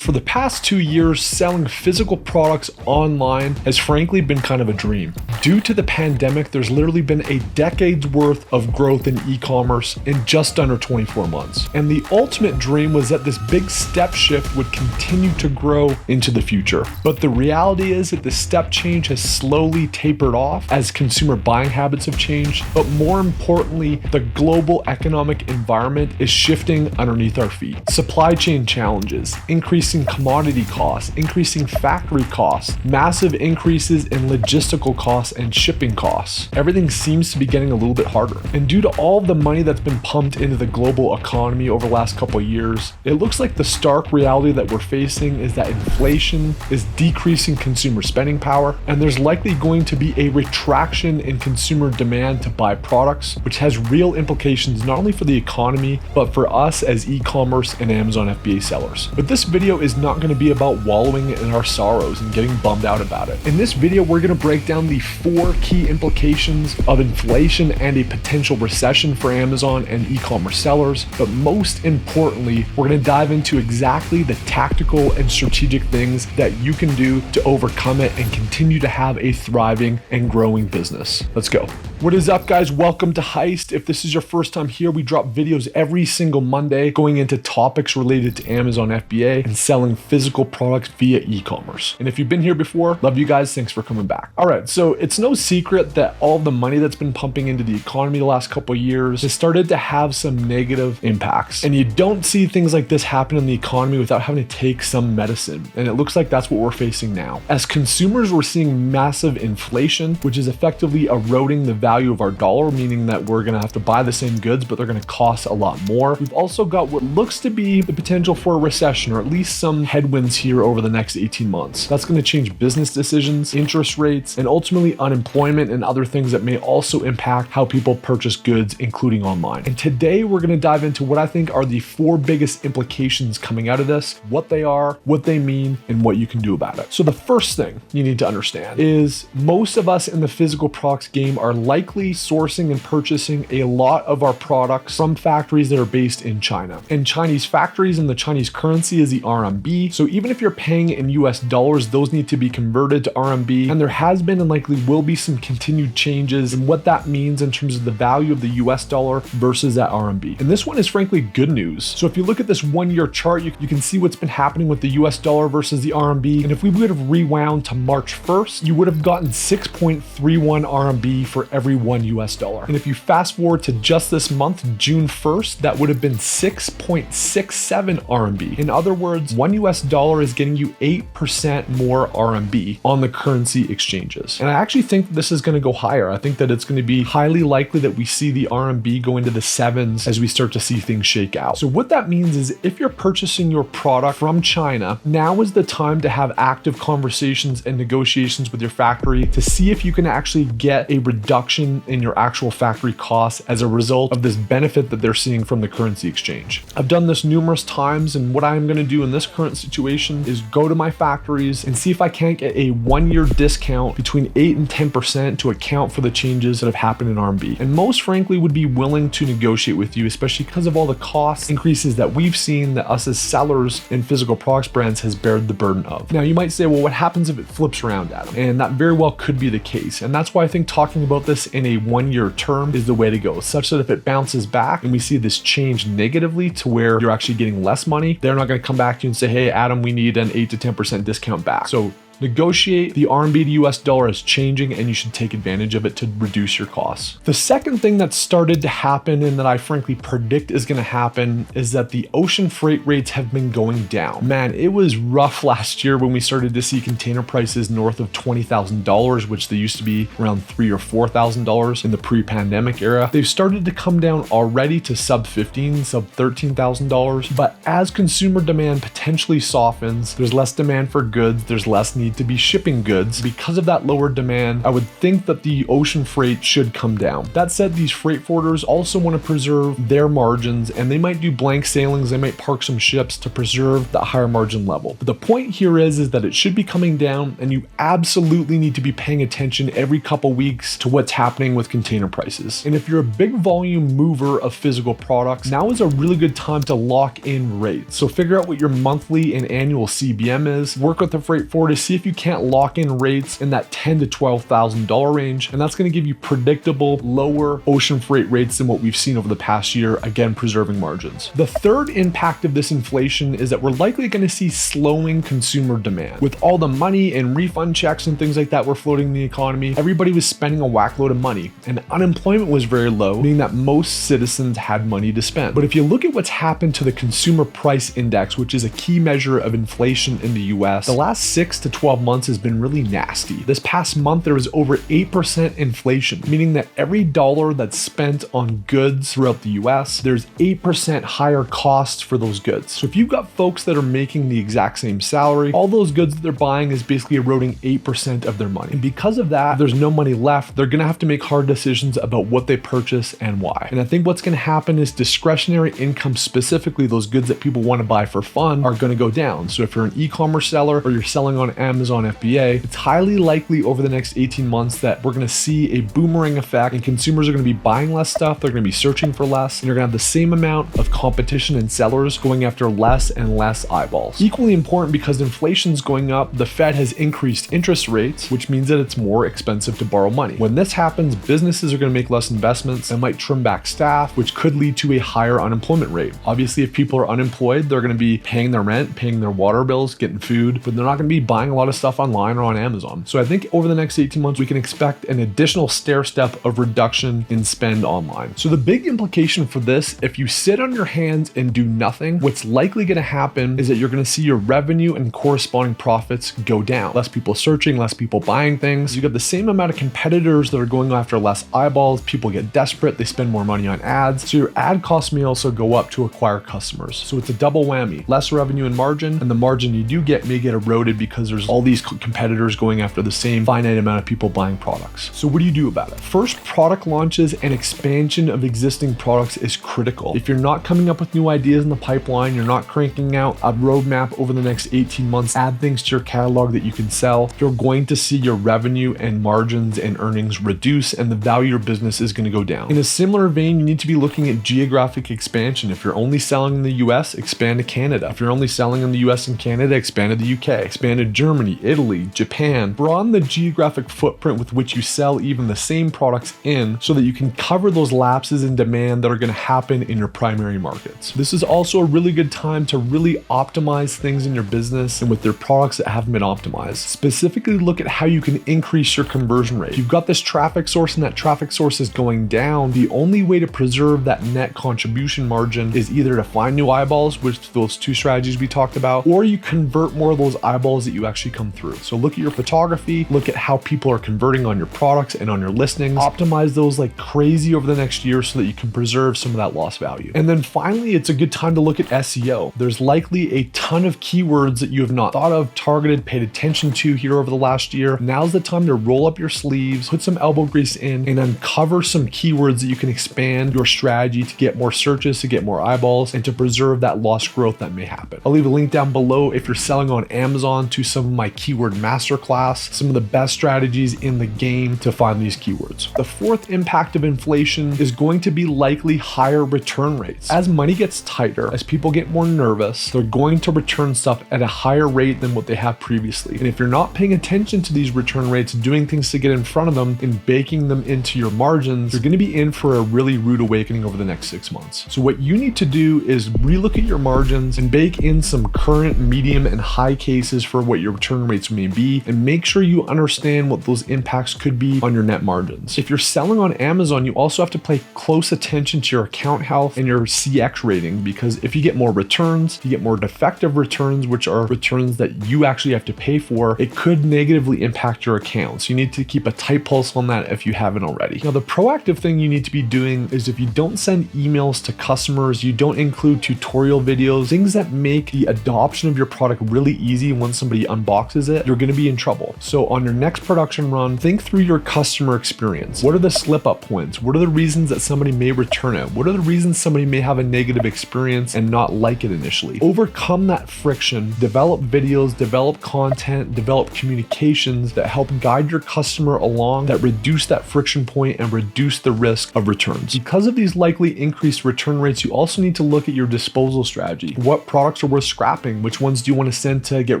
For the past 2 years, selling physical products online has frankly been kind of a dream. Due to the pandemic, there's literally been a decade's worth of growth in e-commerce in just under 24 months. And the ultimate dream was that this big step shift would continue to grow into the future. But the reality is that the step change has slowly tapered off as consumer buying habits have changed. But more importantly, the global economic environment is shifting underneath our feet. Supply chain challenges, increasing commodity costs, increasing factory costs, massive increases in logistical costs and shipping costs. Everything seems to be getting a little bit harder. And due to all the money that's been pumped into the global economy over the last couple of years, it looks like the stark reality that we're facing is that inflation is decreasing consumer spending power, and there's likely going to be a retraction in consumer demand to buy products, which has real implications not only for the economy, but for us as e-commerce and Amazon FBA sellers. But this video is not going to be about wallowing in our sorrows and getting bummed out about it. In this video, we're going to break down the 4 key implications of inflation and a potential recession for Amazon and e-commerce sellers. But most importantly, we're going to dive into exactly the tactical and strategic things that you can do to overcome it and continue to have a thriving and growing business. Let's go. What is up, guys? Welcome to Heist. If this is your first time here, we drop videos every single Monday going into topics related to Amazon FBA and selling physical products via e-commerce. And if you've been here before, love you guys. Thanks for coming back. All right, so it's no secret that all the money that's been pumping into the economy the last couple of years has started to have some negative impacts. And you don't see things like this happen in the economy without having to take some medicine. And it looks like that's what we're facing now. As consumers, we're seeing massive inflation, which is effectively eroding the value of our dollar, meaning that we're gonna have to buy the same goods, but they're gonna cost a lot more. We've also got what looks to be the potential for a recession, or at least some headwinds here over the next 18 months. That's going to change business decisions, interest rates, and ultimately unemployment and other things that may also impact how people purchase goods, including online. And today we're going to dive into what I think are the 4 biggest implications coming out of this, what they are, what they mean, and what you can do about it. So the first thing you need to understand is most of us in the physical products game are likely sourcing and purchasing a lot of our products from factories that are based in China. And Chinese factories and the Chinese currency is the RMB. So even if you're paying in US dollars, those need to be converted to RMB. And there has been and likely will be some continued changes in what that means in terms of the value of the US dollar versus that RMB. And this one is frankly good news. So if you look at this 1-year chart, you can see what's been happening with the US dollar versus the RMB. And if we would have rewound to March 1st, you would have gotten 6.31 RMB for every 1 US dollar. And if you fast forward to just this month, June 1st, that would have been 6.67 RMB. In other words, 1 US dollar is getting you 8% more RMB on the currency exchanges. And I actually think this is going to go higher. I think that it's going to be highly likely that we see the RMB go into the 7s as we start to see things shake out. So what that means is if you're purchasing your product from China, now is the time to have active conversations and negotiations with your factory to see if you can actually get a reduction in your actual factory costs as a result of this benefit that they're seeing from the currency exchange. I've done this numerous times, and what I'm going to do in this current situation is go to my factories and see if I can't get a 1-year discount between 8 and 10% to account for the changes that have happened in RMB. And most frankly would be willing to negotiate with you, especially because of all the cost increases that we've seen that us as sellers in physical products brands has bared the burden of. Now you might say, well, what happens if it flips around, Adam? And that very well could be the case. And that's why I think talking about this in a 1-year term is the way to go, such that if it bounces back and we see this change negatively to where you're actually getting less money, they're not going to come back to you and say, hey, Adam, we need an 8 to 10% discount back. So negotiate. The RMB to US dollar is changing and you should take advantage of it to reduce your costs. The second thing that started to happen and that I frankly predict is going to happen is that the ocean freight rates have been going down. Man, it was rough last year when we started to see container prices north of $20,000, which they used to be around $3,000 or $4,000 in the pre-pandemic era. They've started to come down already to sub $15,000, sub $13,000. But as consumer demand potentially softens, there's less demand for goods, there's less need need to be shipping goods. Because of that lower demand, I would think that the ocean freight should come down. That said, these freight forwarders also want to preserve their margins, and they might do blank sailings, they might park some ships to preserve that higher margin level. But the point here is that it should be coming down, and you absolutely need to be paying attention every couple weeks to what's happening with container prices. And if you're a big volume mover of physical products, now is a really good time to lock in rates. So figure out what your monthly and annual CBM is, work with the freight forwarder to see if you can't lock in rates in that $10,000 to $12,000 range, and that's going to give you predictable lower ocean freight rates than what we've seen over the past year, again preserving margins. The third impact of this inflation is that we're likely going to see slowing consumer demand. With all the money and refund checks and things like that were floating in the economy, everybody was spending a whackload of money, and unemployment was very low, meaning that most citizens had money to spend. But if you look at what's happened to the consumer price index, which is a key measure of inflation in the US, the last 6 to 12 months has been really nasty. This past month, there was over 8% inflation, meaning that every dollar that's spent on goods throughout the US, there's 8% higher costs for those goods. So if you've got folks that are making the exact same salary, all those goods that they're buying is basically eroding 8% of their money. And because of that, there's no money left. They're gonna have to make hard decisions about what they purchase and why. And I think what's gonna happen is discretionary income, specifically those goods that people wanna buy for fun, are gonna go down. So if you're an e-commerce seller or you're selling on Amazon FBA, it's highly likely over the next 18 months that we're gonna see a boomerang effect, and consumers are gonna be buying less stuff, they're gonna be searching for less, and you're gonna have the same amount of competition and sellers going after less and less eyeballs. Equally important, because inflation's going up, the Fed has increased interest rates, which means that it's more expensive to borrow money. When this happens, businesses are gonna make less investments and might trim back staff, which could lead to a higher unemployment rate. Obviously, if people are unemployed, they're gonna be paying their rent, paying their water bills, getting food, but they're not gonna be buying a lot of stuff online or on Amazon. So I think over the next 18 months, we can expect an additional stair step of reduction in spend online. So the big implication for this, if you sit on your hands and do nothing, what's likely gonna happen is that you're gonna see your revenue and corresponding profits go down. Less people searching, less people buying things. You got the same amount of competitors that are going after less eyeballs. People get desperate, they spend more money on ads. So your ad costs may also go up to acquire customers. So it's a double whammy, less revenue and margin, and the margin you do get may get eroded because there's all these competitors going after the same finite amount of people buying products. So what do you do about it? First, product launches and expansion of existing products is critical. If you're not coming up with new ideas in the pipeline, you're not cranking out a roadmap over the next 18 months, add things to your catalog that you can sell, you're going to see your revenue and margins and earnings reduce, and the value of your business is going to go down. In a similar vein, you need to be looking at geographic expansion. If you're only selling in the US, expand to Canada. If you're only selling in the US and Canada, expand to the UK, expand to Germany, Italy, Japan. Broaden the geographic footprint with which you sell even the same products in, so that you can cover those lapses in demand that are going to happen in your primary markets. This is also a really good time to really optimize things in your business and with their products that haven't been optimized. Specifically, look at how you can increase your conversion rate. If you've got this traffic source and that traffic source is going down, the only way to preserve that net contribution margin is either to find new eyeballs, which those two strategies we talked about, or you convert more of those eyeballs that you actually come through. So look at your photography, look at how people are converting on your products and on your listings, optimize those like crazy over the next year so that you can preserve some of that lost value. And then finally, it's a good time to look at SEO. There's likely a ton of keywords that you have not thought of, targeted, paid attention to here over the last year. Now's the time to roll up your sleeves, put some elbow grease in, and uncover some keywords that you can expand your strategy to get more searches, to get more eyeballs, and to preserve that lost growth that may happen. I'll leave a link down below if you're selling on Amazon to some of my keyword masterclass, some of the best strategies in the game to find these keywords. The fourth impact of inflation is going to be likely higher return rates. As money gets tighter, as people get more nervous, they're going to return stuff at a higher rate than what they have previously. And if you're not paying attention to these return rates, doing things to get in front of them and baking them into your margins, you're going to be in for a really rude awakening over the next 6 months. So what you need to do is relook at your margins and bake in some current, medium, and high cases for what your return rates may be, and make sure you understand what those impacts could be on your net margins. If you're selling on Amazon, you also have to pay close attention to your account health and your CX rating, because if you get more returns, you get more defective returns, which are returns that you actually have to pay for, it could negatively impact your account. So you need to keep a tight pulse on that if you haven't already. Now, the proactive thing you need to be doing is, if you don't send emails to customers, you don't include tutorial videos, things that make the adoption of your product really easy once somebody unboxes boxes it, you're going to be in trouble. So on your next production run, think through your customer experience. What are the slip up points? What are the reasons that somebody may return it? What are the reasons somebody may have a negative experience and not like it initially? Overcome that friction, develop videos, develop content, develop communications that help guide your customer along, that reduce that friction point and reduce the risk of returns. Because of these likely increased return rates, you also need to look at your disposal strategy. What products are worth scrapping? Which ones do you want to send to get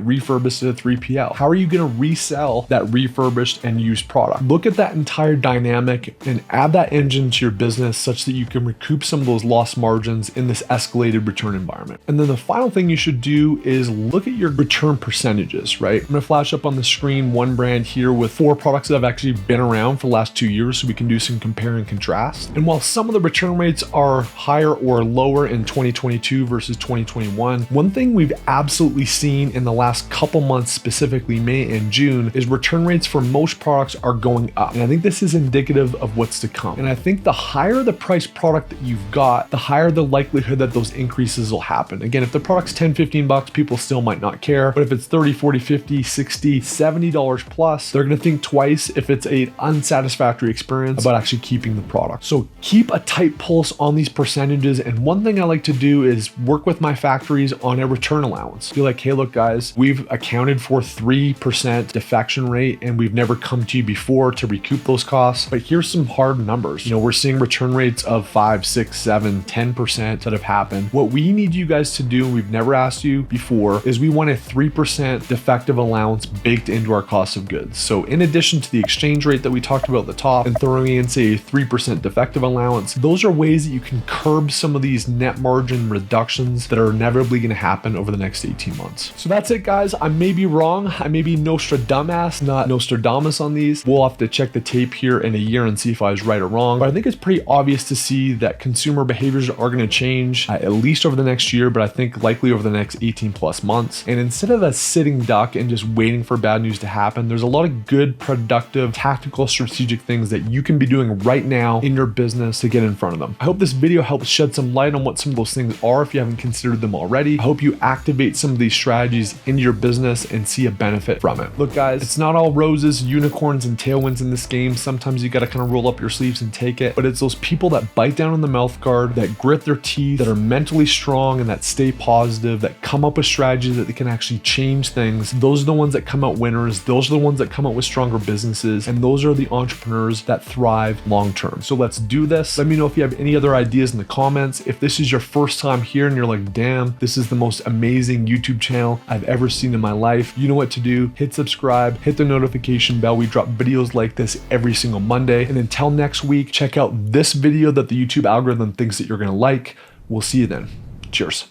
refurbished at a 3PL? How are you going to resell that refurbished and used product? Look at that entire dynamic and add that engine to your business such that you can recoup some of those lost margins in this escalated return environment. And then the final thing you should do is look at your return percentages, right? I'm going to flash up on the screen one brand here with 4 products that have actually been around for the last 2 years so we can do some compare and contrast. And while some of the return rates are higher or lower in 2022 versus 2021, one thing we've absolutely seen in the last couple months, specifically May and June, is return rates for most products are going up. And I think this is indicative of what's to come. And I think the higher the price product that you've got, the higher the likelihood that those increases will happen. Again, if the product's 10, 15 bucks, people still might not care. But if it's 30, 40, 50, 60, $70 plus, they're going to think twice if it's an unsatisfactory experience about actually keeping the product. So keep a tight pulse on these percentages. And one thing I like to do is work with my factories on a return allowance. Be like, hey, look guys, we've accounted for 3% defection rate and we've never come to you before to recoup those costs. But here's some hard numbers. You know, we're seeing return rates of 5, 6, 7, 10% that have happened. What we need you guys to do, and we've never asked you before, is we want a 3% defective allowance baked into our cost of goods. So in addition to the exchange rate that we talked about at the top and throwing in, say, a 3% defective allowance, those are ways that you can curb some of these net margin reductions that are inevitably going to happen over the next 18 months. So that's it, guys. I may be wrong. I may be Nostradamus, not Nostradamus on these. We'll have to check the tape here in a year and see if I was right or wrong. But I think it's pretty obvious to see that consumer behaviors are going to change at least over the next year, but I think likely over the next 18 plus months. And instead of a sitting duck and just waiting for bad news to happen, there's a lot of good, productive, tactical, strategic things that you can be doing right now in your business to get in front of them. I hope this video helps shed some light on what some of those things are if you haven't considered them already. I hope you activate some of these strategies into your business and see a benefit from it. Look guys, it's not all roses, unicorns, and tailwinds in this game. Sometimes you got to kind of roll up your sleeves and take it, but it's those people that bite down on the mouth guard, that grit their teeth, that are mentally strong and that stay positive, that come up with strategies that they can actually change things. Those are the ones that come out winners. Those are the ones that come out with stronger businesses. And those are the entrepreneurs that thrive long term. So let's do this. Let me know if you have any other ideas in the comments. If this is your first time here and you're like, damn, this is the most amazing YouTube channel I've ever seen in my life, you know what to do. Hit subscribe, hit the notification bell. We drop videos like this every single Monday. And until next week, check out this video that the YouTube algorithm thinks that you're going to like. We'll see you then. Cheers.